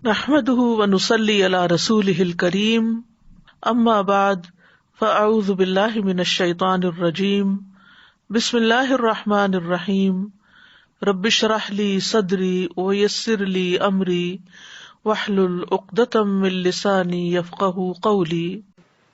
نحمده ونصلي على رسوله الكريم اما بعد فاعوذ بالله من الشيطان الرجيم بسم الله الرحمن الرحيم رب اشرح لي صدري ويسر لي امري واحلل عقدة من لساني يفقهوا قولي۔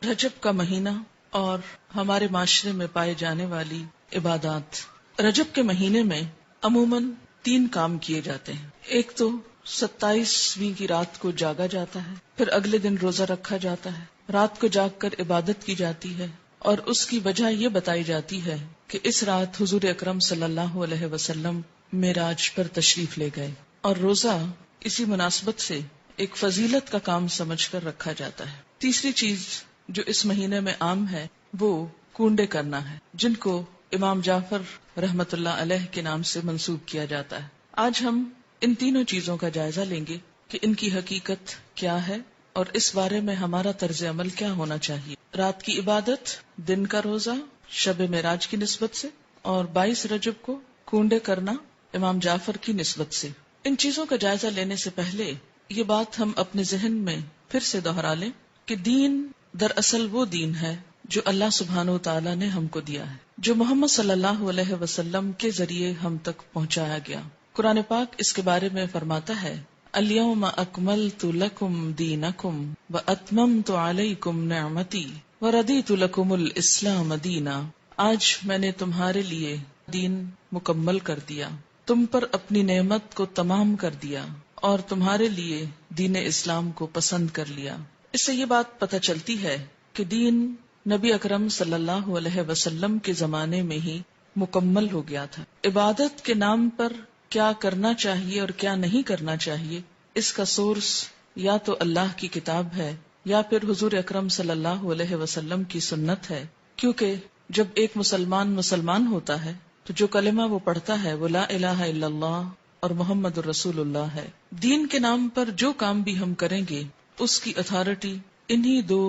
رجب کا مہینہ اور ہمارے معاشرے میں پائے جانے والی عبادات۔ رجب کے مہینے میں عموماً 3 کام کیے جاتے ہیں۔ ایک تو 27ویں کی رات کو جاگا جاتا ہے، پھر اگلے دن روزہ رکھا جاتا ہے، رات کو جاگ کر عبادت کی جاتی ہے، اور اس کی وجہ یہ بتائی جاتی ہے کہ اس رات حضور اکرم صلی اللہ علیہ وسلم معراج پر تشریف لے گئے، اور روزہ اسی مناسبت سے ایک فضیلت کا کام سمجھ کر رکھا جاتا ہے۔ تیسری چیز جو اس مہینے میں عام ہے وہ کونڈے کرنا ہے، جن کو امام جعفر رحمت اللہ علیہ کے نام سے منسوب کیا جاتا ہے۔ آج ہم ان تینوں چیزوں کا جائزہ لیں گے کہ ان کی حقیقت کیا ہے اور اس بارے میں ہمارا طرز عمل کیا ہونا چاہیے۔ رات کی عبادت، دن کا روزہ شب معراج کی نسبت سے، اور 22 رجب کو کونڈے کرنا امام جعفر کی نسبت سے۔ ان چیزوں کا جائزہ لینے سے پہلے یہ بات ہم اپنے ذہن میں پھر سے دہرا لیں کہ دین دراصل وہ دین ہے جو اللہ سبحانہ و تعالی نے ہم کو دیا ہے، جو محمد صلی اللہ علیہ وسلم کے ذریعے ہم تک پہنچایا گیا۔ قرآن پاک اس کے بارے میں فرماتا ہے، اليوم اکملت لکم دینکم واتممت علیکم نعمتی وردیت لکم الاسلام دینا۔ آج میں نے تمہارے لیے دین مکمل کر دیا، تم پر اپنی نعمت کو تمام کر دیا، اور تمہارے لیے دین اسلام کو پسند کر لیا۔ اس سے یہ بات پتہ چلتی ہے کہ دین نبی اکرم صلی اللہ علیہ وسلم کے زمانے میں ہی مکمل ہو گیا تھا۔ عبادت کے نام پر کیا کرنا چاہیے اور کیا نہیں کرنا چاہیے، اس کا سورس یا تو اللہ کی کتاب ہے یا پھر حضور اکرم صلی اللہ علیہ وسلم کی سنت ہے، کیونکہ جب ایک مسلمان ہوتا ہے تو جو کلمہ وہ پڑھتا ہے وہ لا الہ الا اللہ اور محمد الرسول اللہ ہے۔ دین کے نام پر جو کام بھی ہم کریں گے اس کی اتھارٹی انہی 2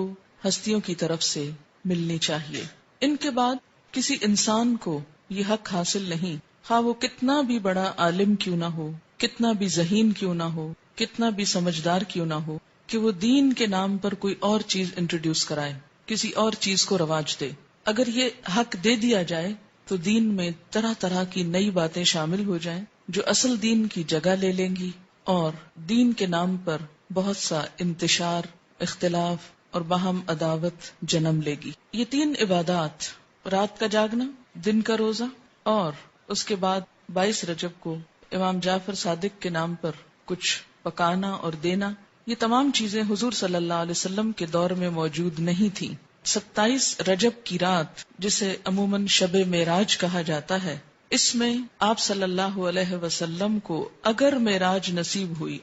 ہستیوں کی طرف سے ملنی چاہیے۔ ان کے بعد کسی انسان کو یہ حق حاصل نہیں، خواہ وہ کتنا بھی بڑا عالم کیوں نہ ہو، کتنا بھی ذہین کیوں نہ ہو، کتنا بھی سمجھدار کیوں نہ ہو، کہ وہ دین کے نام پر کوئی اور چیز انٹروڈیوس کرائے، کسی اور چیز کو رواج دے۔ اگر یہ حق دے دیا جائے تو دین میں طرح طرح کی نئی باتیں شامل ہو جائیں جو اصل دین کی جگہ لے لیں گی، اور دین کے نام پر بہت سا انتشار، اختلاف اور باہم عداوت جنم لے گی۔ یہ 3 عبادات، رات کا جاگنا، دن کا روزہ، اور اس کے بعد 22 رجب کو امام جعفر صادق کے نام پر کچھ پکانا اور دینا، یہ تمام چیزیں حضور صلی اللہ علیہ وسلم کے دور میں موجود نہیں تھیں۔ 27 رجب کی رات، جسے عموماً شب معراج کہا جاتا ہے، اس میں آپ صلی اللہ علیہ وسلم کو اگر معراج نصیب ہوئی،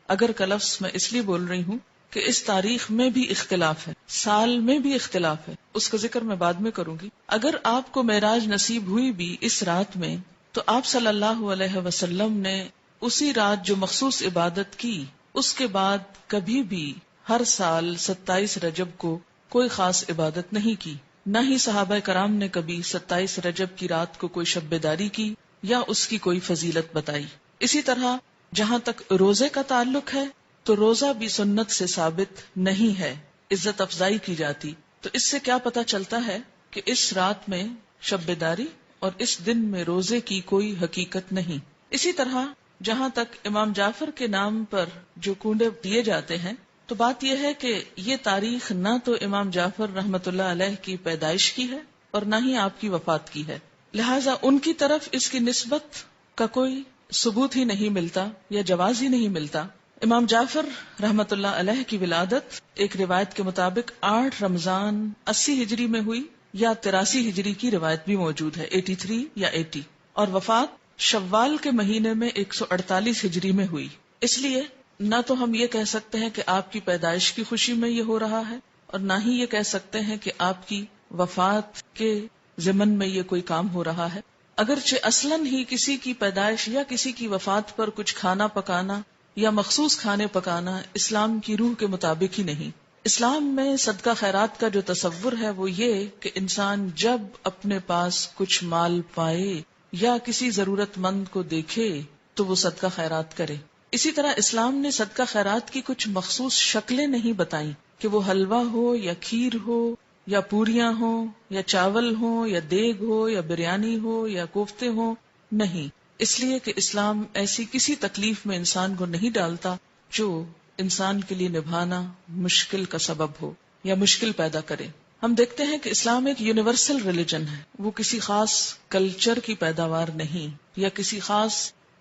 اگر کا لفظ میں اس لیے بول رہی ہوں کہ اس تاریخ میں بھی اختلاف ہے، سال میں بھی اختلاف ہے، اس کا ذکر میں بعد میں کروں گی۔ اگر آپ کو معراج نصیب ہوئی بھی اس رات میں تو آپ صلی اللہ علیہ وسلم نے اسی رات جو مخصوص عبادت کی، اس کے بعد کبھی بھی ہر سال 27 رجب کو کوئی خاص عبادت نہیں کی، نہ ہی صحابہ کرام نے کبھی 27 رجب کی رات کو کوئی شب بیداری کی یا اس کی کوئی فضیلت بتائی۔ اسی طرح جہاں تک روزے کا تعلق ہے تو روزہ بھی سنت سے ثابت نہیں ہے، عزت افزائی کی جاتی۔ تو اس سے کیا پتہ چلتا ہے کہ اس رات میں شب بیداری اور اس دن میں روزے کی کوئی حقیقت نہیں۔ اسی طرح جہاں تک امام جعفر کے نام پر جو کونڈے دیے جاتے ہیں، تو بات یہ ہے کہ یہ تاریخ نہ تو امام جعفر رحمت اللہ علیہ کی پیدائش کی ہے اور نہ ہی آپ کی وفات کی ہے، لہٰذا ان کی طرف اس کی نسبت کا کوئی ثبوت ہی نہیں ملتا یا جواز ہی نہیں ملتا۔ امام جعفر رحمت اللہ علیہ کی ولادت ایک روایت کے مطابق 8 رمضان 80 ہجری میں ہوئی، یا 83 ہجری کی روایت بھی موجود ہے، 83 یا 80، اور وفات شوال کے مہینے میں 148 ہجری میں ہوئی۔ اس لیے نہ تو ہم یہ کہہ سکتے ہیں کہ آپ کی پیدائش کی خوشی میں یہ ہو رہا ہے، اور نہ ہی یہ کہہ سکتے ہیں کہ آپ کی وفات کے ضمن میں یہ کوئی کام ہو رہا ہے، اگرچہ اصلاً ہی کسی کی پیدائش یا کسی کی وفات پر کچھ کھانا پکانا یا مخصوص کھانے پکانا اسلام کی روح کے مطابق ہی نہیں۔ اسلام میں صدقہ خیرات کا جو تصور ہے وہ یہ کہ انسان جب اپنے پاس کچھ مال پائے یا کسی ضرورت مند کو دیکھے تو وہ صدقہ خیرات کرے۔ اسی طرح اسلام نے صدقہ خیرات کی کچھ مخصوص شکلیں نہیں بتائیں کہ وہ حلوہ ہو یا کھیر ہو یا پوریاں ہو یا چاول ہو یا دیگ ہو یا بریانی ہو یا کوفتے ہو. نہیں، اس لیے کہ اسلام ایسی کسی تکلیف میں انسان کو نہیں ڈالتا جو انسان کے لیے نبھانا مشکل کا سبب ہو یا مشکل پیدا کرے. ہم دیکھتے ہیں کہ اسلام ایک یونیورسل ریلیجن ہے، وہ کسی خاص کلچر کی پیداوار نہیں یا کسی خاص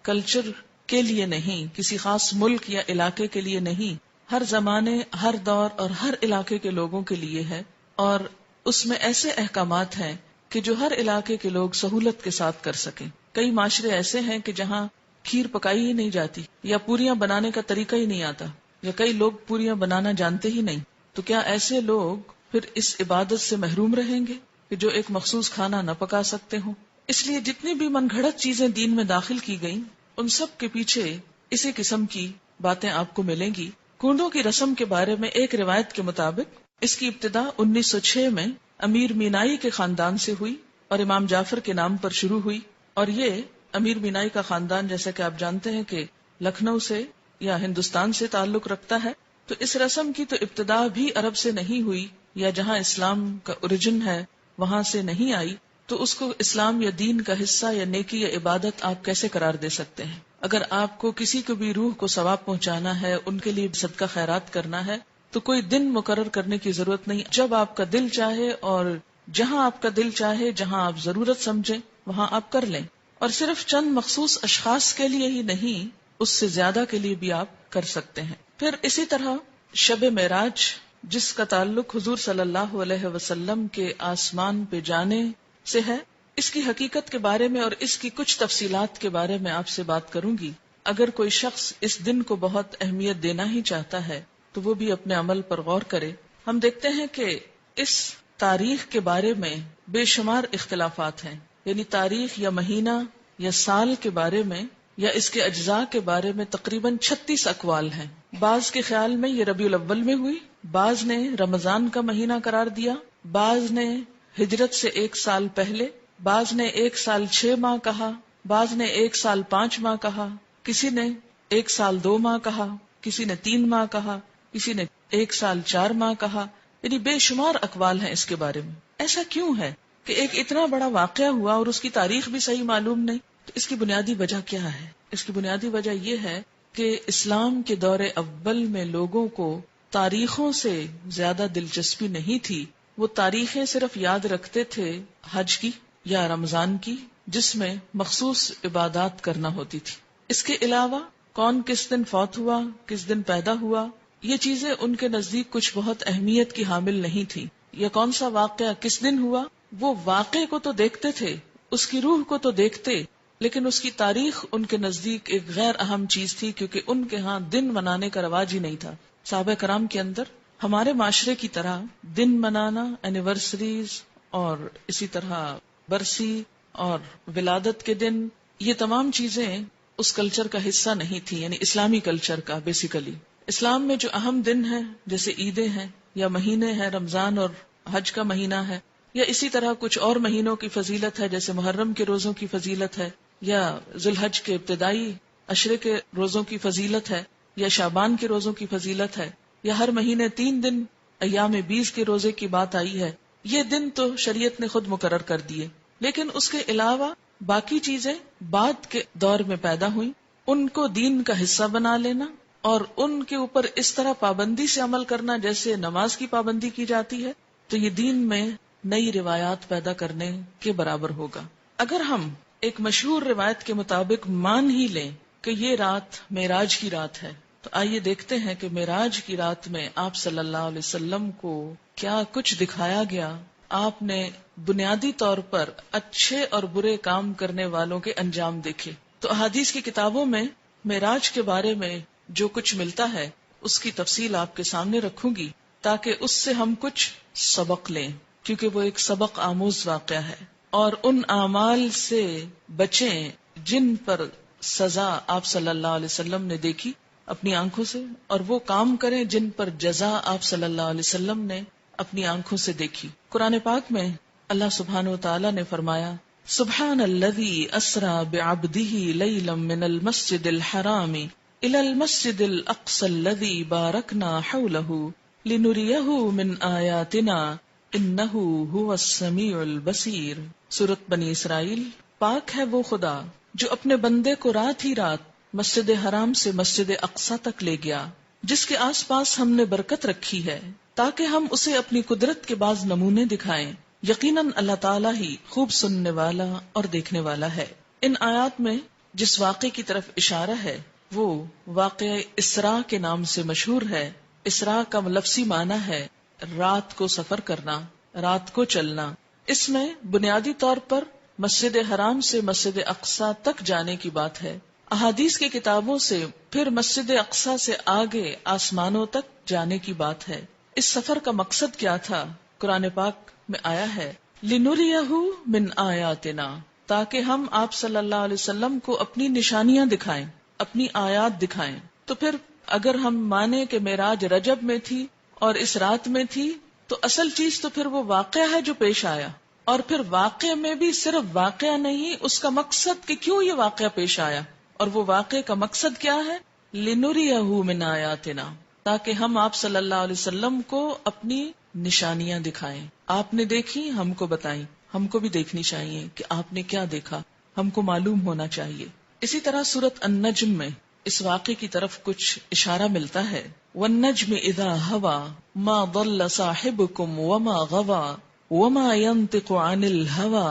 کلچر کے لیے نہیں، کسی خاص ملک یا علاقے کے لیے نہیں، ہر زمانے، ہر دور اور ہر علاقے کے لوگوں کے لیے ہے. اور اس میں ایسے احکامات ہیں کہ جو ہر علاقے کے لوگ سہولت کے ساتھ کر سکیں. کئی معاشرے ایسے ہیں کہ جہاں کھیر پکائی ہی نہیں جاتی یا پوریاں بنانے کا طریقہ ہی نہیں آتا یا کئی لوگ پوریاں بنانا جانتے ہی نہیں. تو کیا ایسے لوگ پھر اس عبادت سے محروم رہیں گے کہ جو ایک مخصوص کھانا نہ پکا سکتے ہوں؟ اس لیے جتنی بھی من گھڑت چیزیں دین میں داخل کی گئیں ان سب کے پیچھے اسی قسم کی باتیں آپ کو ملیں گی. کنڈوں کی رسم کے بارے میں ایک روایت کے مطابق اس کی ابتدا 1906 میں امیر مینائی کے خاندان سے ہوئی اور امام جعفر کے نام پر شروع ہوئی. اور یہ امیر مینائی کا خاندان جیسا کہ آپ جانتے ہیں کہ لکھنؤ سے یا ہندوستان سے تعلق رکھتا ہے. تو اس رسم کی تو ابتدا بھی عرب سے نہیں ہوئی یا جہاں اسلام کا اوریجن ہے وہاں سے نہیں آئی، تو اس کو اسلام یا دین کا حصہ یا نیکی یا عبادت آپ کیسے قرار دے سکتے ہیں؟ اگر آپ کو کسی کو بھی روح کو ثواب پہنچانا ہے، ان کے لیے صدقہ خیرات کرنا ہے، تو کوئی دن مقرر کرنے کی ضرورت نہیں. جب آپ کا دل چاہے اور جہاں آپ کا دل چاہے، جہاں آپ ضرورت سمجھیں وہاں آپ کر لیں. اور صرف چند مخصوص اشخاص کے لیے ہی نہیں، اس سے زیادہ کے لیے بھی آپ کر سکتے ہیں. پھر اسی طرح شب معراج، جس کا تعلق حضور صلی اللہ علیہ وسلم کے آسمان پہ جانے سے ہے، اس کی حقیقت کے بارے میں اور اس کی کچھ تفصیلات کے بارے میں آپ سے بات کروں گی. اگر کوئی شخص اس دن کو بہت اہمیت دینا ہی چاہتا ہے تو وہ بھی اپنے عمل پر غور کرے. ہم دیکھتے ہیں کہ اس تاریخ کے بارے میں بے شمار اختلافات ہیں، یعنی تاریخ یا مہینہ یا سال کے بارے میں یا اس کے اجزاء کے بارے میں تقریباً 36 اقوال ہیں. بعض کے خیال میں یہ ربیع الاول میں ہوئی، بعض نے رمضان کا مہینہ قرار دیا، بعض نے ہجرت سے 1 سال پہلے، بعض نے 1 سال 6 ماہ کہا، بعض نے 1 سال 5 ماہ کہا، کسی نے 1 سال 2 ماہ کہا، کسی نے 3 ماہ کہا، کسی نے 1 سال 4 ماہ کہا. یعنی بے شمار اقوال ہیں اس کے بارے میں. ایسا کیوں ہے کہ ایک اتنا بڑا واقعہ ہوا اور اس کی تاریخ بھی صحیح معلوم نہیں؟ تو اس کی بنیادی وجہ کیا ہے؟ اس کی بنیادی وجہ یہ ہے کہ اسلام کے دور اول میں لوگوں کو تاریخوں سے زیادہ دلچسپی نہیں تھی. وہ تاریخیں صرف یاد رکھتے تھے حج کی یا رمضان کی، جس میں مخصوص عبادات کرنا ہوتی تھی. اس کے علاوہ کون کس دن فوت ہوا، کس دن پیدا ہوا، یہ چیزیں ان کے نزدیک کچھ بہت اہمیت کی حامل نہیں تھی. یا کون سا واقعہ کس دن ہوا، وہ واقعے کو تو دیکھتے تھے، اس کی روح کو تو دیکھتے، لیکن اس کی تاریخ ان کے نزدیک ایک غیر اہم چیز تھی، کیونکہ ان کے ہاں دن منانے کا رواج ہی نہیں تھا. صحابہ کرام کے اندر ہمارے معاشرے کی طرح دن منانا، اینیورسریز اور اسی طرح برسی اور ولادت کے دن، یہ تمام چیزیں اس کلچر کا حصہ نہیں تھی، یعنی اسلامی کلچر کا. بیسیکلی اسلام میں جو اہم دن ہیں جیسے عیدیں ہیں یا مہینے ہیں، رمضان اور حج کا مہینہ ہے، یا اسی طرح کچھ اور مہینوں کی فضیلت ہے جیسے محرم کے روزوں کی فضیلت ہے، یا ذوالحج کے ابتدائی عشرے کے روزوں کی فضیلت ہے، یا شعبان کے روزوں کی فضیلت ہے، یا ہر مہینے 3 دن ایام 20 کے روزے کی بات آئی ہے. یہ دن تو شریعت نے خود مقرر کر دیے، لیکن اس کے علاوہ باقی چیزیں بعد کے دور میں پیدا ہوئیں. ان کو دین کا حصہ بنا لینا اور ان کے اوپر اس طرح پابندی سے عمل کرنا جیسے نماز کی پابندی کی جاتی ہے، تو یہ دین میں نئی روایات پیدا کرنے کے برابر ہوگا. اگر ہم ایک مشہور روایت کے مطابق مان ہی لیں کہ یہ رات معراج کی رات ہے، تو آئیے دیکھتے ہیں کہ معراج کی رات میں آپ صلی اللہ علیہ وسلم کو کیا کچھ دکھایا گیا. آپ نے بنیادی طور پر اچھے اور برے کام کرنے والوں کے انجام دیکھے. تو احادیث کی کتابوں میں معراج کے بارے میں جو کچھ ملتا ہے اس کی تفصیل آپ کے سامنے رکھوں گی تاکہ اس سے ہم کچھ سبق لیں، کیونکہ وہ ایک سبق آموز واقعہ ہے. اور ان اعمال سے بچیں جن پر سزا آپ صلی اللہ علیہ وسلم نے دیکھی اپنی آنکھوں سے، اور وہ کام کریں جن پر جزا آپ صلی اللہ علیہ وسلم نے اپنی آنکھوں سے دیکھی. قرآن پاک میں اللہ سبحانہ و تعالی نے فرمایا، سبحان الذی اسری بعبدہ لیلا من المسجد الحرام إلى المسجد الأقصى الذي باركنا حوله لنريه من آياتنا إنه هو السميع البصير۔ سورۃ بنی اسرائیل۔ پاک ہے وہ خدا جو اپنے بندے کو رات ہی رات مسجد حرام سے مسجد اقصی تک لے گیا، جس کے آس پاس ہم نے برکت رکھی ہے، تاکہ ہم اسے اپنی قدرت کے بعض نمونے دکھائیں۔ یقیناً اللہ تعالیٰ ہی خوب سننے والا اور دیکھنے والا ہے۔ ان آیات میں جس واقعے کی طرف اشارہ ہے وہ واقعہ اسراء کے نام سے مشہور ہے۔ اسراء کا لفظی معنی ہے رات کو سفر کرنا، رات کو چلنا۔ اس میں بنیادی طور پر مسجد حرام سے مسجد اقصی تک جانے کی بات ہے۔ احادیث کی کتابوں سے پھر مسجد اقصی سے آگے آسمانوں تک جانے کی بات ہے۔ اس سفر کا مقصد کیا تھا؟ قرآن پاک میں آیا ہے لِنُرِيَهُ مِنْ آیاتنا، تاکہ ہم آپ صلی اللہ علیہ وسلم کو اپنی نشانیاں دکھائیں، اپنی آیات دکھائیں۔ تو پھر اگر ہم مانیں کہ معراج رجب میں تھی اور اس رات میں تھی، تو اصل چیز تو پھر وہ واقعہ ہے جو پیش آیا، اور پھر واقعے میں بھی صرف واقعہ نہیں، اس کا مقصد کہ کیوں یہ واقعہ پیش آیا، اور وہ واقعے کا مقصد کیا ہے؟ لِنُرِيَهُ مِنْ آیاتنا، تاکہ ہم آپ صلی اللہ علیہ وسلم کو اپنی نشانیاں دکھائیں۔ آپ نے دیکھی، ہم کو بتائیں، ہم کو بھی دیکھنی چاہیے کہ آپ نے کیا دیکھا، ہم کو معلوم ہونا چاہیے۔ اسی طرح سورۃ النجم میں اس واقعے کی طرف کچھ اشارہ ملتا ہے۔ وَالنَّجْمِ إِذَا هَوَى مَا ضَلَّ صَاحِبُكُمْ وَمَا غَوَى وَمَا يَنطِقُ عَنِ الْهَوَى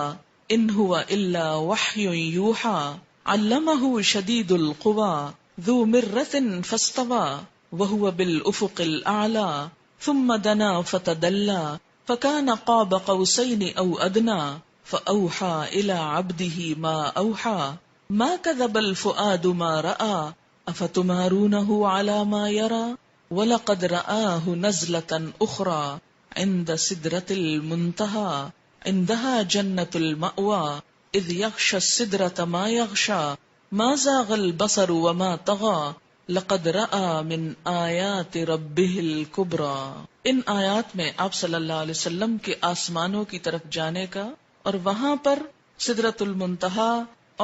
إِنْ هُوَ إِلَّا وَحْيٌ يُوحَى عَلَّمَهُ شَدِيدُ الْقُوَى ذُو مِرَّةٍ فَاسْتَوَى وَهُوَ بِالْأُفُقِ الْأَعْلَى ثُمَّ دَنَا فَتَدَلَّى فَكَانَ قَابَ قَوْسَيْنِ أَوْ أَدْنَى فَأَوْحَى إِلَى عَبْدِهِ مَا أَوْحَى مَا كَذَبَ الْفُؤَادُ مَا رَأَى أَفَتُمَارُونَهُ عَلَى مَا يَرَى وَلَقَدْ رَآهُ نَزْلَةً أُخْرَى عِندَ سِدْرَةِ الْمُنْتَهَى عِندَهَا جَنَّةُ الْمَأْوَى إِذْ يَغْشَى السِّدْرَةَ مَا يَغْشَى مَا زَاغَ الْبَصَرُ وَمَا طَغَى لَقَدْ رَآى مِنْ آيَاتِ رَبِّهِ الْكُبْرَى۔ ان آیات میں آپ صلی اللہ علیہ وسلم کے آسمانوں کی طرف جانے کا اور وہاں پر سدرۃ المنتہا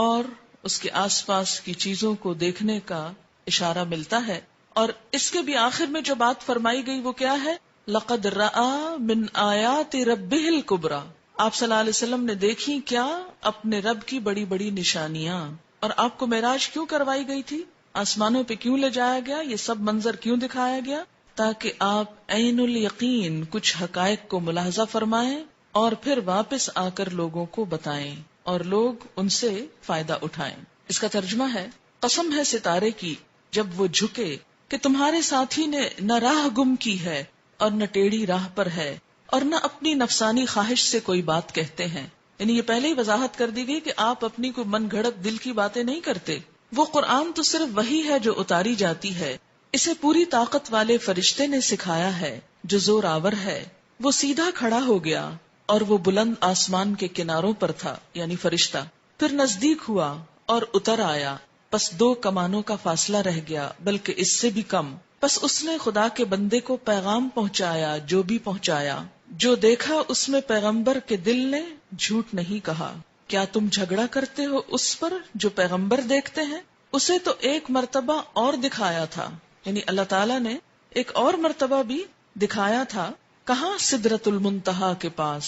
اور اس کے آس پاس کی چیزوں کو دیکھنے کا اشارہ ملتا ہے۔ اور اس کے بھی آخر میں جو بات فرمائی گئی وہ کیا ہے؟ لقد رأى من آیات ربہ الکبریٰ۔ آپ صلی اللہ علیہ وسلم نے دیکھی کیا؟ اپنے رب کی بڑی بڑی نشانیاں۔ اور آپ کو معراج کیوں کروائی گئی تھی؟ آسمانوں پہ کیوں لے جایا گیا؟ یہ سب منظر کیوں دکھایا گیا؟ تاکہ آپ عین الیقین کچھ حقائق کو ملاحظہ فرمائیں اور پھر واپس آ کر لوگوں کو بتائیں اور لوگ ان سے فائدہ اٹھائیں۔ اس کا ترجمہ ہے، قسم ہے ستارے کی جب وہ جھکے کہ تمہارے ساتھی نے نہ راہ گم کی ہے اور نہ ٹیڑھی راہ پر ہے اور نہ اپنی نفسانی خواہش سے کوئی بات کہتے ہیں۔ یعنی یہ پہلے ہی وضاحت کر دی گئی کہ آپ اپنی کوئی من گھڑت دل کی باتیں نہیں کرتے۔ وہ قرآن تو صرف وہی ہے جو اتاری جاتی ہے، اسے پوری طاقت والے فرشتے نے سکھایا ہے جو زور آور ہے۔ وہ سیدھا کھڑا ہو گیا اور وہ بلند آسمان کے کناروں پر تھا، یعنی فرشتہ، پھر نزدیک ہوا اور اتر آیا، پس 2 کمانوں کا فاصلہ رہ گیا بلکہ اس سے بھی کم۔ پس اس نے خدا کے بندے کو پیغام پہنچایا جو بھی پہنچایا۔ جو دیکھا اس میں پیغمبر کے دل نے جھوٹ نہیں کہا۔ کیا تم جھگڑا کرتے ہو اس پر جو پیغمبر دیکھتے ہیں؟ اسے تو ایک مرتبہ اور دکھایا تھا، یعنی اللہ تعالیٰ نے ایک اور مرتبہ بھی دکھایا تھا۔ کہاں؟ سدرۃ المنتہا کے پاس۔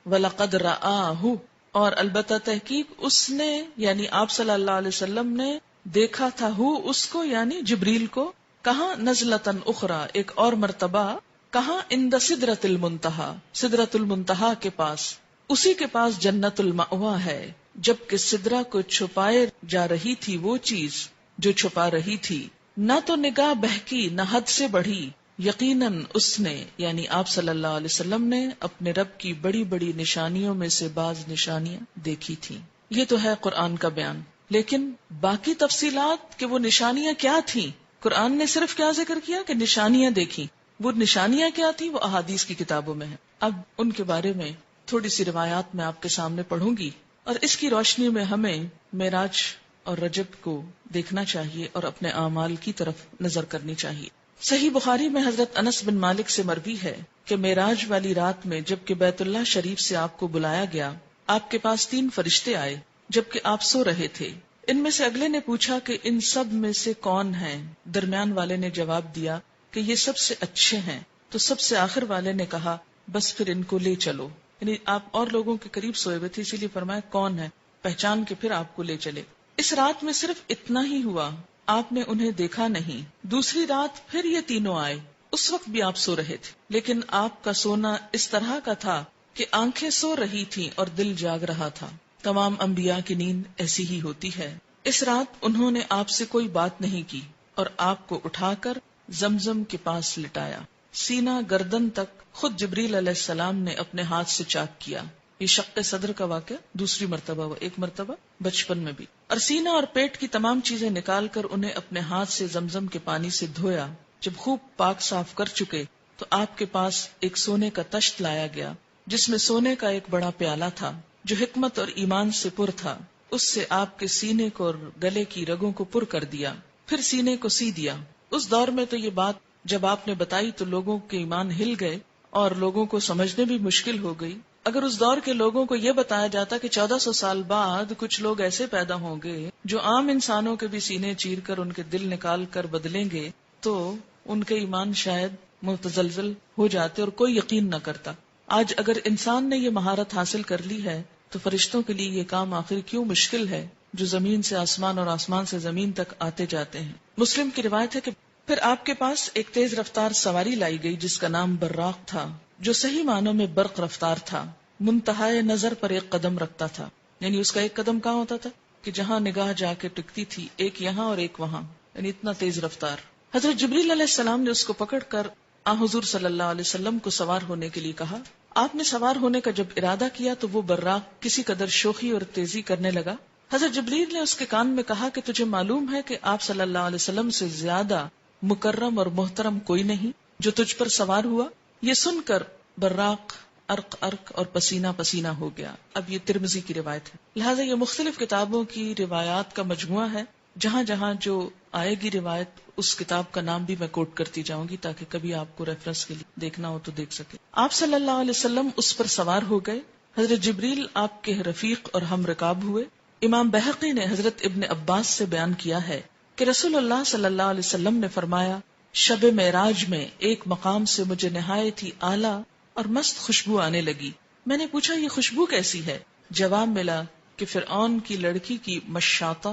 وَلَقَدْ رَآهُ، اور البتہ تحقیق اس نے، یعنی آپ صلی اللہ علیہ وسلم نے دیکھا تھا اس کو، یعنی جبریل کو۔ کہاں؟ نزلۃ اخری، ایک اور مرتبہ۔ کہاں؟ عند سدرۃ المنتہا، سدرۃ المنتہا کے پاس۔ اسی کے پاس جنت المأویٰ ہے۔ جبکہ سدرہ کو چھپائے جا رہی تھی وہ چیز جو چھپا رہی تھی، نہ تو نگاہ بہکی نہ حد سے بڑھی، یقیناً اس نے، یعنی آپ صلی اللہ علیہ وسلم نے اپنے رب کی بڑی بڑی نشانیوں میں سے بعض نشانیاں دیکھی تھیں۔ یہ تو ہے قرآن کا بیان، لیکن باقی تفصیلات کہ وہ نشانیاں کیا تھیں، قرآن نے صرف کیا ذکر کیا کہ نشانیاں دیکھی۔ وہ نشانیاں کیا تھیں وہ احادیث کی کتابوں میں ہیں۔ اب ان کے بارے میں تھوڑی سی روایات میں آپ کے سامنے پڑھوں گی، اور اس کی روشنی میں ہمیں معراج اور رجب کو دیکھنا چاہیے اور اپنے اعمال کی طرف نظر کرنی چاہیے۔ صحیح بخاری میں حضرت انس بن مالک سے مروی ہے کہ معراج والی رات میں جب کہ بیت اللہ شریف سے آپ کو بلایا گیا، آپ کے پاس 3 فرشتے آئے جبکہ آپ سو رہے تھے۔ ان میں سے اگلے نے پوچھا کہ ان سب میں سے کون ہیں؟ درمیان والے نے جواب دیا کہ یہ سب سے اچھے ہیں. تو سب سے آخر والے نے کہا بس پھر ان کو لے چلو. یعنی آپ اور لوگوں کے قریب سوئے ہوئے تھے، اسی لیے فرمایا کون ہے، پہچان کے پھر آپ کو لے چلے. اس رات میں صرف اتنا ہی ہوا، آپ نے انہیں دیکھا نہیں. دوسری رات پھر یہ تینوں آئے، اس وقت بھی آپ سو رہے تھے، لیکن آپ کا سونا اس طرح کا تھا کہ آنکھیں سو رہی تھیں اور دل جاگ رہا تھا. تمام انبیاء کی نیند ایسی ہی ہوتی ہے. اس رات انہوں نے آپ سے کوئی بات نہیں کی اور آپ کو اٹھا کر زمزم کے پاس لٹایا. سینہ گردن تک خود جبریل علیہ السلام نے اپنے ہاتھ سے چاک کیا. یہ شق صدر کا واقعہ دوسری مرتبہ ہوا، ایک مرتبہ بچپن میں بھی. اور سینہ اور پیٹ کی تمام چیزیں نکال کر انہیں اپنے ہاتھ سے زمزم کے پانی سے دھویا. جب خوب پاک صاف کر چکے تو آپ کے پاس ایک سونے کا تشت لایا گیا جس میں سونے کا ایک بڑا پیالہ تھا جو حکمت اور ایمان سے پر تھا. اس سے آپ کے سینے کو اور گلے کی رگوں کو پر کر دیا، پھر سینے کو سی دیا. اس دور میں تو یہ بات جب آپ نے بتائی تو لوگوں کے ایمان ہل گئے اور لوگوں کو سمجھنے بھی مشکل ہو گئی. اگر اس دور کے لوگوں کو یہ بتایا جاتا کہ 1400 سال بعد کچھ لوگ ایسے پیدا ہوں گے جو عام انسانوں کے بھی سینے چیر کر ان کے دل نکال کر بدلیں گے تو ان کے ایمان شاید متزلزل ہو جاتے اور کوئی یقین نہ کرتا. آج اگر انسان نے یہ مہارت حاصل کر لی ہے تو فرشتوں کے لیے یہ کام آخر کیوں مشکل ہے جو زمین سے آسمان اور آسمان سے زمین تک آتے جاتے ہیں. مسلم کی روایت ہے کہ پھر آپ کے پاس ایک تیز رفتار سواری لائی گئی جس کا نام براق تھا، جو صحیح معنوں میں برق رفتار تھا. منتہائے نظر پر ایک قدم رکھتا تھا، یعنی اس کا ایک قدم کہاں ہوتا تھا کہ جہاں نگاہ جا کے ٹکتی تھی، ایک یہاں اور ایک وہاں، یعنی اتنا تیز رفتار. حضرت جبریل علیہ السلام نے اس کو پکڑ کر حضور صلی اللہ علیہ وسلم کو سوار ہونے کے لیے کہا. آپ نے سوار ہونے کا جب ارادہ کیا تو وہ براق کسی قدر شوخی اور تیزی کرنے لگا. حضرت جبریل نے اس کے کان میں کہا کہ تجھے معلوم ہے کہ آپ صلی اللہ علیہ وسلم سے زیادہ مکرم اور محترم کوئی نہیں جو تجھ پر سوار ہوا. یہ سن کر براق ارق ارق اور پسینہ پسینہ ہو گیا. اب یہ ترمذی کی روایت ہے، لہٰذا یہ مختلف کتابوں کی روایات کا مجموعہ ہے. جہاں جہاں جو آئے گی روایت اس کتاب کا نام بھی میں کوٹ کرتی جاؤں گی تاکہ کبھی آپ کو ریفرنس کے لیے دیکھنا ہو تو دیکھ سکے. آپ صلی اللہ علیہ وسلم اس پر سوار ہو گئے. حضرت جبریل آپ کے رفیق اور ہم رکاب ہوئے. امام بہقی نے حضرت ابن عباس سے بیان کیا ہے کہ رسول اللہ صلی اللہ علیہ وسلم نے فرمایا شب معراج میں ایک مقام سے مجھے نہایت ہی اعلیٰ اور مست خوشبو آنے لگی. میں نے پوچھا یہ خوشبو کیسی ہے؟ جواب ملا کہ فرعون کی لڑکی کی مشاطہ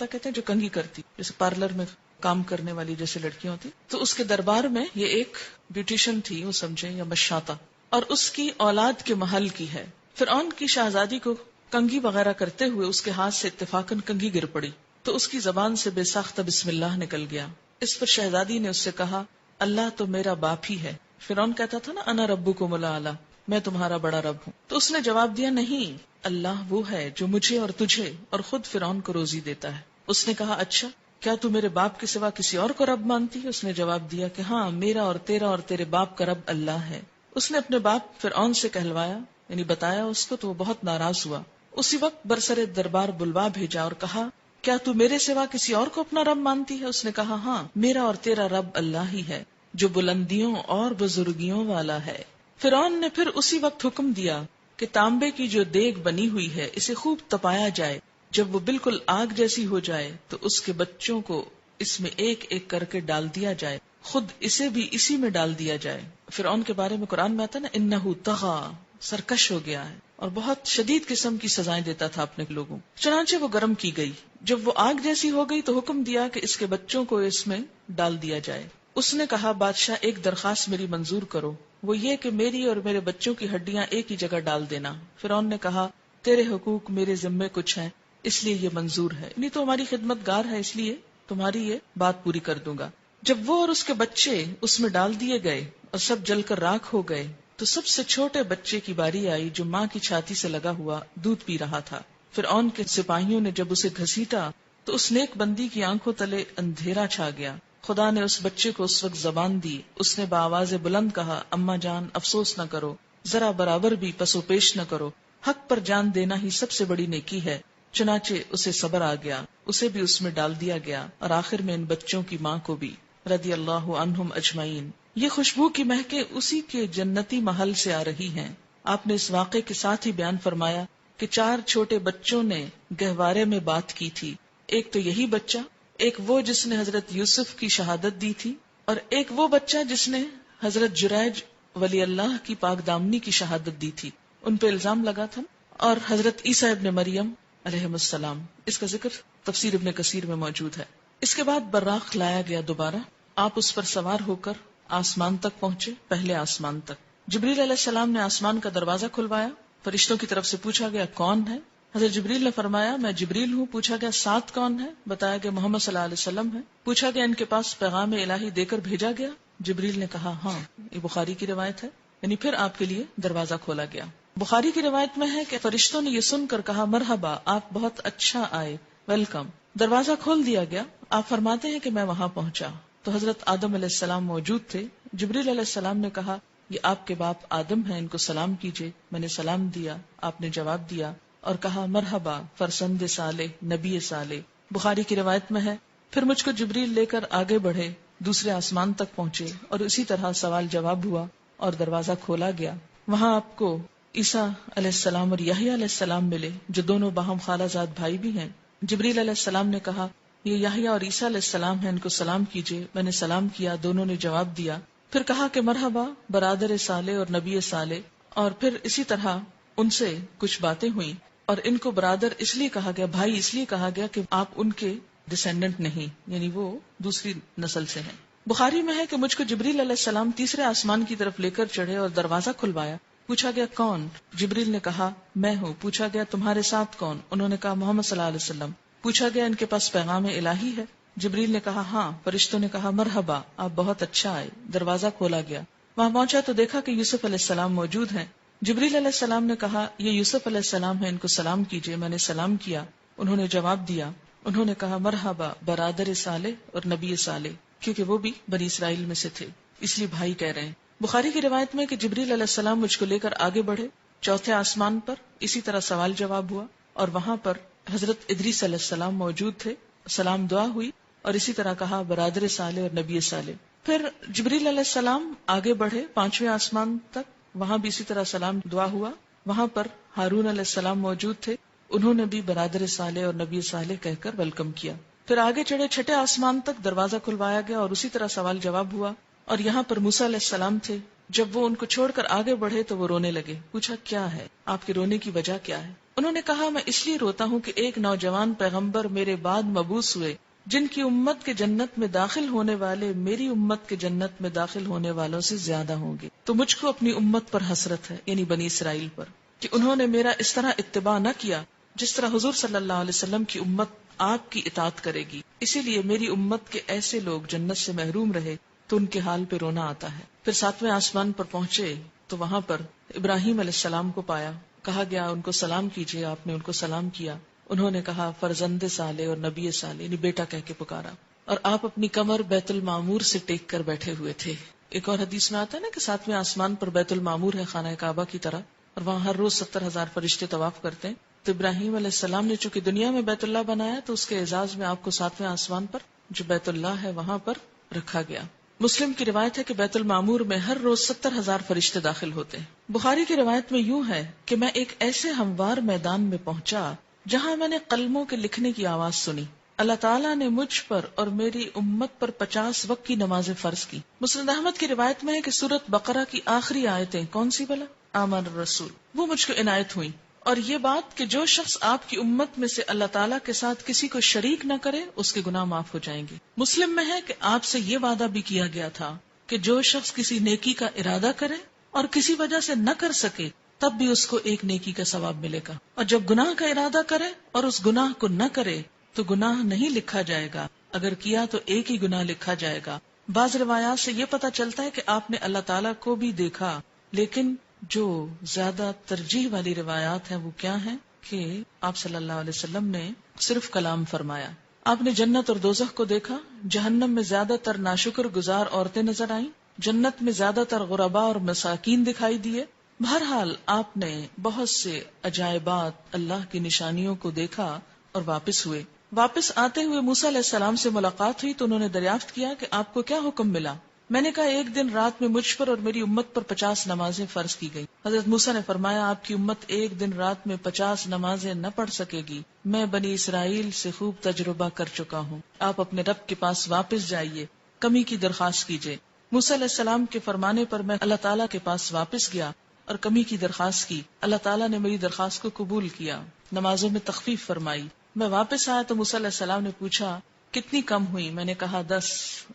کہتے ہیں جو کنگھی کرتی، جیسے پارلر میں کام کرنے والی جیسے لڑکیاں ہوتی، تو اس کے دربار میں یہ ایک بیوٹیشن تھی، وہ سمجھے، یا مشاطہ، اور اس کی اولاد کے محل کی ہے. فرعون کی شہزادی کو کنگھی وغیرہ کرتے ہوئے اس کے ہاتھ سے اتفاقاً کنگھی گر پڑی تو اس کی زبان سے بے ساختہ بسم اللہ نکل گیا. اس پر شہزادی نے اس سے کہا اللہ تو میرا باپ ہی ہے. فرعون کہتا تھا نا انا ربکم الاعلی، میں تمہارا بڑا رب ہوں. تو اس نے جواب دیا نہیں، اللہ وہ ہے جو مجھے اور تجھے اور خود فرعون کو روزی دیتا ہے. اس نے کہا اچھا کیا تو میرے باپ کے سوا کسی اور کو رب مانتی ہے؟ اس نے جواب دیا کہ ہاں، میرا اور تیرا اور تیرے باپ کا رب اللہ ہے. اس نے اپنے باپ فرعون سے کہلوایا، یعنی بتایا اس کو، تو وہ بہت ناراض ہوا. اسی وقت برسر دربار بلوا بھیجا اور کہا کیا تو میرے سوا کسی اور کو اپنا رب مانتی ہے؟ اس نے کہا ہاں، میرا اور تیرا رب اللہ ہی ہے جو بلندیوں اور بزرگیوں والا ہے. فرعون نے پھر اسی وقت حکم دیا کہ تانبے کی جو دیگ بنی ہوئی ہے اسے خوب تپایا جائے. جب وہ بالکل آگ جیسی ہو جائے تو اس کے بچوں کو اس میں ایک ایک کر کے ڈال دیا جائے، خود اسے بھی اسی میں ڈال دیا جائے. فرعون کے بارے میں قرآن میں آتا نا انہ طغی، سرکش ہو گیا ہے اور بہت شدید قسم کی سزائیں دیتا تھا اپنے لوگوں. چنانچہ وہ گرم کی گئی. جب وہ آگ جیسی ہو گئی تو حکم دیا کہ اس کے بچوں کو اس میں ڈال دیا جائے. اس نے کہا بادشاہ ایک درخواست میری منظور کرو، وہ یہ کہ میری اور میرے بچوں کی ہڈیاں ایک ہی جگہ ڈال دینا. فرعون نے کہا تیرے حقوق میرے ذمے کچھ ہیں اس لیے یہ منظور ہے، نہیں تو ہماری خدمت گار ہے اس لیے تمہاری یہ بات پوری کر دوں گا. جب وہ اور اس کے بچے اس میں ڈال دیے گئے اور سب جل کر راکھ ہو گئے تو سب سے چھوٹے بچے کی باری آئی جو ماں کی چھاتی سے لگا ہوا دودھ پی رہا تھا. فرعون کے سپاہیوں نے جب اسے گھسیٹا تو اس نیک بندی کی آنکھوں تلے اندھیرا چھا گیا. خدا نے اس بچے کو اس وقت زبان دی. اس نے بآواز بلند کہا اماں جان افسوس نہ کرو، ذرا برابر بھی پس و پیش نہ کرو، حق پر جان دینا ہی سب سے بڑی نیکی ہے. چنانچہ اسے صبر آ گیا، اسے بھی اس میں ڈال دیا گیا اور آخر میں ان بچوں کی ماں کو بھی، رضی اللہ عنہم اجمعین. یہ خوشبو کی مہکیں اسی کے جنتی محل سے آ رہی ہیں. آپ نے اس واقعے کے ساتھ ہی بیان فرمایا کہ 4 چھوٹے بچوں نے گہوارے میں بات کی تھی ایک تو یہی بچہ، ایک وہ جس نے حضرت یوسف کی شہادت دی تھی، اور ایک وہ بچہ جس نے حضرت جریج ولی اللہ کی پاک دامنی کی شہادت دی تھی، ان پہ الزام لگا تھا، اور حضرت عیسیٰ ابن مریم علیہ السلام. اس کا ذکر تفسیر ابن کثیر میں موجود ہے. اس کے بعد براق لایا گیا دوبارہ، آپ اس پر سوار ہو کر آسمان تک پہنچے، پہلے آسمان تک. جبریل علیہ السلام نے آسمان کا دروازہ کھلوایا، فرشتوں کی طرف سے پوچھا گیا کون ہے؟ حضرت جبریل نے فرمایا میں جبریل ہوں. پوچھا گیا ساتھ کون ہے؟ بتایا گیا محمد صلی اللہ علیہ وسلم ہے. پوچھا گیا ان کے پاس پیغام الہی دے کر بھیجا گیا؟ جبریل نے کہا ہاں. یہ بخاری کی روایت ہے. یعنی پھر آپ کے لیے دروازہ کھولا گیا. بخاری کی روایت میں ہے کہ فرشتوں نے یہ سن کر کہا مرحبا، آپ بہت اچھا آئے، ویلکم. دروازہ کھول دیا گیا. آپ فرماتے ہیں کہ میں وہاں پہنچا تو حضرت آدم علیہ السلام موجود تھے. جبریل علیہ السلام نے کہا یہ آپ کے باپ آدم ہیں، ان کو سلام کیجئے. میں نے سلام دیا، آپ نے جواب دیا اور کہا مرحبا فرزند صالح، نبی صالح. بخاری کی روایت میں ہے پھر مجھ کو جبریل لے کر آگے بڑھے، دوسرے آسمان تک پہنچے اور اسی طرح سوال جواب ہوا اور دروازہ کھولا گیا. وہاں آپ کو عیسیٰ علیہ السلام اور یحییٰ علیہ السلام ملے، جو دونوں باہم خالہ زاد بھائی بھی ہیں. جبریل علیہ السلام نے کہا یہ یحییٰ اور عیسیٰ علیہ السلام ہیں، ان کو سلام کیجئے. میں نے سلام کیا، دونوں نے جواب دیا. پھر کہا کہ مرحبا برادر صالح اور نبی صالح، اور پھر اسی طرح ان سے کچھ باتیں ہوئیں. اور ان کو برادر اس لیے کہا گیا، بھائی اس لیے کہا گیا کہ آپ ان کے ڈسینڈنٹ نہیں، یعنی وہ دوسری نسل سے ہیں. بخاری میں ہے کہ مجھ کو جبریل علیہ السلام تیسرے آسمان کی طرف لے کر چڑھے اور دروازہ کھلوایا. پوچھا گیا کون؟ جبریل نے کہا میں ہوں. پوچھا گیا تمہارے ساتھ کون؟ انہوں نے کہا محمد صلی اللہ علیہ وسلم. پوچھا گیا ان کے پاس پیغام الہی ہے؟ جبریل نے کہا ہاں. فرشتوں نے کہا مرحبا، آپ بہت اچھا آئے. دروازہ کھولا گیا. وہاں پہنچا تو دیکھا کہ یوسف علیہ السلام موجود ہیں. جبریل علیہ السلام نے کہا یہ یوسف علیہ السلام ہے، ان کو سلام کیجئے. میں نے سلام کیا، انہوں نے جواب دیا. انہوں نے کہا مرحبا برادر صالح اور نبی صالح، کیونکہ وہ بھی بنی اسرائیل میں سے تھے اس لیے بھائی کہہ رہے ہیں. بخاری کی روایت میں کہ جبریل علیہ السلام مجھ کو لے کر آگے بڑھے، چوتھے آسمان پر اسی طرح سوال جواب ہوا اور وہاں پر حضرت ادریس علیہ السلام موجود تھے. سلام دعا ہوئی اور اسی طرح کہا برادر صالح اور نبی صالح. پھر جبریل علیہ السلام آگے بڑھے پانچویں آسمان تک، وہاں بھی اسی طرح سلام دعا ہوا. وہاں پر ہارون علیہ السلام موجود تھے، انہوں نے بھی برادر صالح اور نبی صالح کہہ کر ویلکم کیا. پھر آگے چڑھے چھٹے آسمان تک، دروازہ کھلوایا گیا اور اسی طرح سوال جواب ہوا. اور یہاں پر موسیٰ علیہ السلام تھے. جب وہ ان کو چھوڑ کر آگے بڑھے تو وہ رونے لگے. پوچھا کیا ہے، آپ کے رونے کی وجہ کیا ہے؟ انہوں نے کہا میں اس لیے روتا ہوں کہ ایک نوجوان پیغمبر میرے بعد مبعوث ہوئے جن کی امت کے جنت میں داخل ہونے والے میری امت کے جنت میں داخل ہونے والوں سے زیادہ ہوں گے. تو مجھ کو اپنی امت پر حسرت ہے، یعنی بنی اسرائیل پر، کہ انہوں نے میرا اس طرح اتباع نہ کیا جس طرح حضور صلی اللہ علیہ وسلم کی امت آپ کی اطاعت کرے گی. اسی لیے میری امت کے ایسے لوگ جنت سے محروم رہے تو ان کے حال پہ رونا آتا ہے. پھر ساتویں آسمان پر پہنچے تو وہاں پر ابراہیم علیہ السلام کو پایا. کہا گیا ان کو سلام کیجئے. آپ نے ان کو سلام کیا. انہوں نے کہا فرزند صالح اور نبی صالح، یعنی بیٹا کہہ کے پکارا. اور آپ اپنی کمر بیت المعمور سے ٹیک کر بیٹھے ہوئے تھے. ایک اور حدیث میں آتا ہے نا کہ ساتویں آسمان پر بیت المعمور ہے، خانہ کعبہ کی طرح، اور وہاں ہر روز 70,000 فرشتے طواف کرتے ہیں. تو ابراہیم علیہ السلام نے چونکہ دنیا میں بیت اللہ بنایا تو اس کے اعزاز میں آپ کو ساتویں آسمان پر جو بیت اللہ ہے وہاں پر رکھا گیا. مسلم کی روایت ہے کہ بیت المعمور میں ہر روز 70,000 فرشتے داخل ہوتے ہیں. بخاری کی روایت میں یوں ہے کہ میں ایک ایسے ہموار میدان میں پہنچا جہاں میں نے قلموں کے لکھنے کی آواز سنی. اللہ تعالیٰ نے مجھ پر اور میری امت پر 50 وقت کی نمازیں فرض کی. مسند احمد کی روایت میں ہے کہ سورۃ بقرہ کی آخری آیتیں کون سی بلا؟ آمن الرسول، وہ مجھ کو عنایت ہوئی. اور یہ بات کہ جو شخص آپ کی امت میں سے اللہ تعالیٰ کے ساتھ کسی کو شریک نہ کرے اس کے گناہ معاف ہو جائیں گے. مسلم میں ہے کہ آپ سے یہ وعدہ بھی کیا گیا تھا کہ جو شخص کسی نیکی کا ارادہ کرے اور کسی وجہ سے نہ کر سکے تب بھی اس کو ایک نیکی کا ثواب ملے گا، اور جب گناہ کا ارادہ کرے اور اس گناہ کو نہ کرے تو گناہ نہیں لکھا جائے گا، اگر کیا تو ایک ہی گناہ لکھا جائے گا. بعض روایات سے یہ پتہ چلتا ہے کہ آپ نے اللہ تعالیٰ کو بھی دیکھا، لیکن جو زیادہ ترجیح والی روایات ہیں وہ کیا ہیں کہ آپ صلی اللہ علیہ وسلم نے صرف کلام فرمایا. آپ نے جنت اور دوزخ کو دیکھا. جہنم میں زیادہ تر ناشکر گزار عورتیں نظر آئیں، جنت میں زیادہ تر غرباء اور مساکین دکھائی دیے. بہرحال آپ نے بہت سے عجائبات، اللہ کی نشانیوں کو دیکھا اور واپس ہوئے. واپس آتے ہوئے موسیٰ علیہ السلام سے ملاقات ہوئی تو انہوں نے دریافت کیا کہ آپ کو کیا حکم ملا. میں نے کہا ایک دن رات میں مجھ پر اور میری امت پر 50 نمازیں فرض کی گئی. حضرت موسیٰ نے فرمایا آپ کی امت ایک دن رات میں 50 نمازیں نہ پڑھ سکے گی. میں بنی اسرائیل سے خوب تجربہ کر چکا ہوں. آپ اپنے رب کے پاس واپس جائیے, کمی کی درخواست کیجیے. موسیٰ علیہ السلام کے فرمانے پر میں اللہ تعالیٰ کے پاس واپس گیا اور کمی کی درخواست کی. اللہ تعالیٰ نے میری درخواست کو قبول کیا, نمازوں میں تخفیف فرمائی. میں واپس آیا تو موسیٰ علیہ السلام نے پوچھا کتنی کم ہوئی؟ میں نے کہا 10.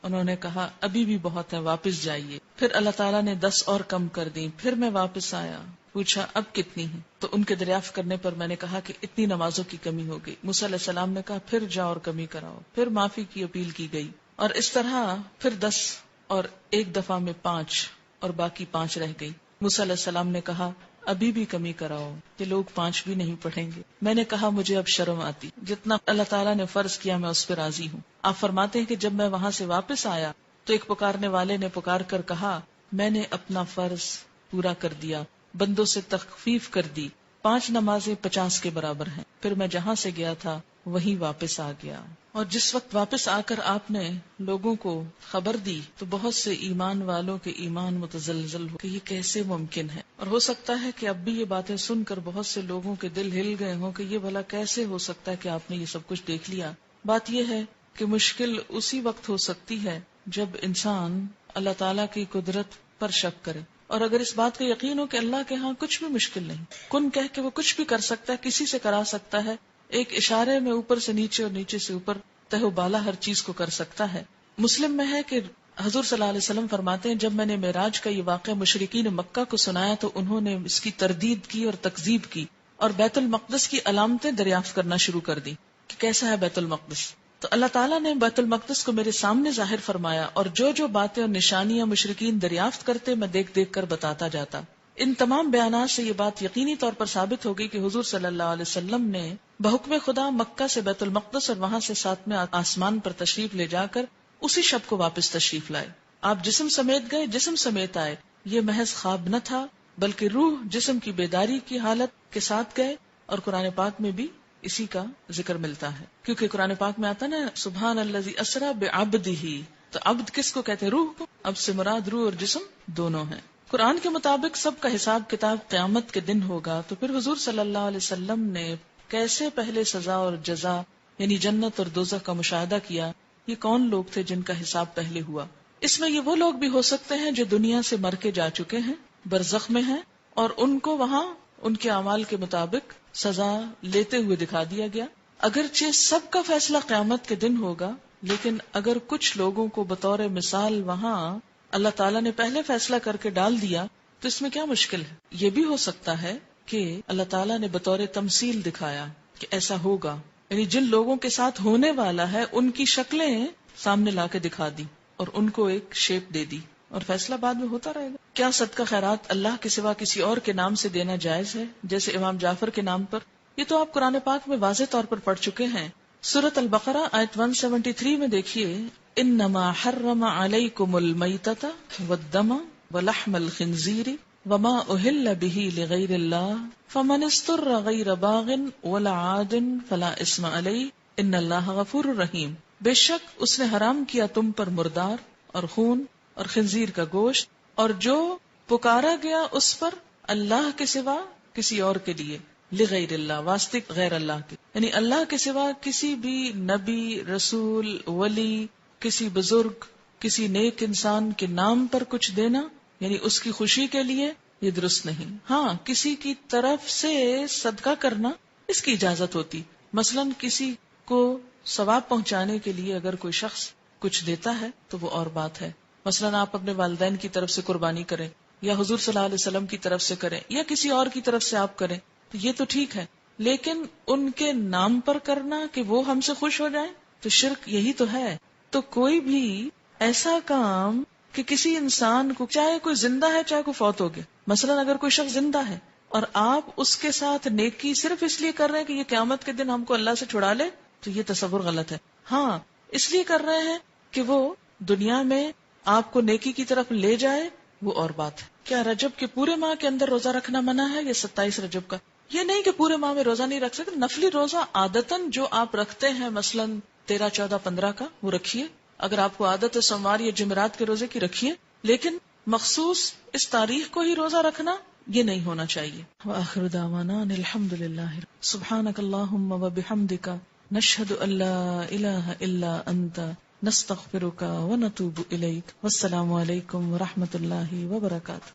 انہوں نے کہا ابھی بھی بہت ہے, واپس جائیے. پھر اللہ تعالیٰ نے 10 اور کم کر دی. پھر میں واپس آیا, پوچھا اب کتنی ہیں؟ تو ان کے دریافت کرنے پر میں نے کہا کہ اتنی نمازوں کی کمی ہو گئی. موسیٰ علیہ السلام نے کہا پھر جاؤ اور کمی کراؤ. پھر معافی کی اپیل کی گئی اور اس طرح پھر 10 اور ایک دفعہ میں 5 اور باقی 5 رہ گئی. موسیٰ علیہ السلام نے کہا ابھی بھی کمی کراؤ, کہ لوگ 5 بھی نہیں پڑھیں گے. میں نے کہا مجھے اب شرم آتی, جتنا اللہ تعالیٰ نے فرض کیا میں اس پہ راضی ہوں. آپ فرماتے ہیں کہ جب میں وہاں سے واپس آیا تو ایک پکارنے والے نے پکار کر کہا میں نے اپنا فرض پورا کر دیا, بندوں سے تخفیف کر دی, 5 نمازیں 50 کے برابر ہیں. پھر میں جہاں سے گیا تھا وہیں واپس آ گیا. اور جس وقت واپس آ کر آپ نے لوگوں کو خبر دی تو بہت سے ایمان والوں کے ایمان متزلزل ہو کہ یہ کیسے ممکن ہے. اور ہو سکتا ہے کہ اب بھی یہ باتیں سن کر بہت سے لوگوں کے دل ہل گئے ہوں کہ یہ بھلا کیسے ہو سکتا ہے کہ آپ نے یہ سب کچھ دیکھ لیا. بات یہ ہے کہ مشکل اسی وقت ہو سکتی ہے جب انسان اللہ تعالیٰ کی قدرت پر شک کرے, اور اگر اس بات کا یقین ہو کہ اللہ کے ہاں کچھ بھی مشکل نہیں, کن کہہ کے وہ کچھ بھی کر سکتا ہے, کسی سے کرا سکتا ہے, ایک اشارے میں اوپر سے نیچے اور نیچے سے اوپر تہ و بالا ہر چیز کو کر سکتا ہے. مسلم میں ہے کہ حضور صلی اللہ علیہ وسلم فرماتے ہیں جب میں نے معراج کا یہ واقعہ مشرکین مکہ کو سنایا تو انہوں نے اس کی تردید کی اور تکذیب کی اور بیت المقدس کی علامتیں دریافت کرنا شروع کر دی کہ کیسا ہے بیت المقدس. تو اللہ تعالیٰ نے بیت المقدس کو میرے سامنے ظاہر فرمایا اور جو باتیں اور نشانیاں مشرکین دریافت کرتے میں دیکھ دیکھ کر بتاتا جاتا. ان تمام بیانات سے یہ بات یقینی طور پر ثابت ہو گئی کہ حضور صلی اللہ علیہ وسلم نے بحکم خدا مکہ سے بیت المقدس اور وہاں سے 7ویں آسمان پر تشریف لے جا کر اسی شب کو واپس تشریف لائے. آپ جسم سمیت گئے, جسم سمیت آئے. یہ محض خواب نہ تھا بلکہ روح جسم کی بیداری کی حالت کے ساتھ گئے. اور قرآن پاک میں بھی اسی کا ذکر ملتا ہے, کیونکہ قرآن پاک میں آتا نا سبحان الذی اسری بعبدہ, تو عبد کس کو کہتے ہیں؟ روح کو. اب سے مراد روح اور جسم دونوں ہیں. قرآن کے مطابق سب کا حساب کتاب قیامت کے دن ہوگا. تو پھر حضور صلی اللہ علیہ وسلم نے کیسے پہلے سزا اور جزا یعنی جنت اور دوزخ کا مشاہدہ کیا؟ یہ کون لوگ تھے جن کا حساب پہلے ہوا؟ اس میں یہ وہ لوگ بھی ہو سکتے ہیں جو دنیا سے مر کے جا چکے ہیں, برزخ میں ہیں, اور ان کو وہاں ان کے اعمال کے مطابق سزا لیتے ہوئے دکھا دیا گیا. اگرچہ سب کا فیصلہ قیامت کے دن ہوگا, لیکن اگر کچھ لوگوں کو بطور مثال وہاں اللہ تعالیٰ نے پہلے فیصلہ کر کے ڈال دیا تو اس میں کیا مشکل ہے؟ یہ بھی ہو سکتا ہے کہ اللہ تعالیٰ نے بطور تمثیل دکھایا کہ ایسا ہوگا, یعنی جن لوگوں کے ساتھ ہونے والا ہے ان کی شکلیں سامنے لا کے دکھا دی اور ان کو ایک شیپ دے دی, اور فیصلہ بعد میں ہوتا رہے گا. کیا صدقہ خیرات اللہ کے سوا کسی اور کے نام سے دینا جائز ہے جیسے امام جعفر کے نام پر؟ یہ تو آپ قرآن پاک میں واضح طور پر پڑھ چکے ہیں. سورۃ البقرہ آیت 173 میں دیکھیے انما حرم علیکم المیتۃ والدم ولحم الخنزیر وما اہل به لغیر اللہ فمن اضطر غیر باغ ولا عاد فلا اثم علیہ ان اللہ غفور رحیم. بے شک اس نے حرام کیا تم پر مردار اور خون اور خنزیر کا گوشت اور جو پکارا گیا اس پر اللہ کے سوا کسی اور کے لیے, لغیر اللہ واسطے غیر اللہ کے, یعنی اللہ کے سوا کسی بھی نبی, رسول, ولی, کسی بزرگ, کسی نیک انسان کے نام پر کچھ دینا یعنی اس کی خوشی کے لیے یہ درست نہیں. ہاں کسی کی طرف سے صدقہ کرنا اس کی اجازت ہوتی, مثلا کسی کو ثواب پہنچانے کے لیے اگر کوئی شخص کچھ دیتا ہے تو وہ اور بات ہے. مثلا آپ اپنے والدین کی طرف سے قربانی کریں یا حضور صلی اللہ علیہ وسلم کی طرف سے کریں یا کسی اور کی طرف سے آپ کریں تو یہ تو ٹھیک ہے, لیکن ان کے نام پر کرنا کہ وہ ہم سے خوش ہو جائیں تو شرک یہی تو ہے. تو کوئی بھی ایسا کام کہ کسی انسان کو, چاہے کوئی زندہ ہے چاہے کوئی فوت ہو گیا, مثلا اگر کوئی شخص زندہ ہے اور آپ اس کے ساتھ نیکی صرف اس لیے کر رہے ہیں کہ یہ قیامت کے دن ہم کو اللہ سے چھڑا لے, تو یہ تصور غلط ہے. ہاں اس لیے کر رہے ہیں کہ وہ دنیا میں آپ کو نیکی کی طرف لے جائے, وہ اور بات ہے. کیا رجب کے پورے ماہ کے اندر روزہ رکھنا منع ہے یا 27 رجب کا؟ یہ نہیں کہ پورے ماہ میں روزہ نہیں رکھ سکتے, نفلی روزہ عادتاً جو آپ رکھتے ہیں مثلا 13, 14, 15 کا وہ رکھیے, اگر آپ کو عادت ہے سوموار یا جمعرات کے روزے کی رکھیے، لیکن مخصوص اس تاریخ کو ہی روزہ رکھنا یہ نہیں ہونا چاہیے. وآخر دعوانا ان الحمد للہ. سبحانک اللہم وبحمدک نشہد ان لا الہ الا انت نستغفرک ونتوب الیک. والسلام علیکم ورحمۃ اللہ وبرکاتہ.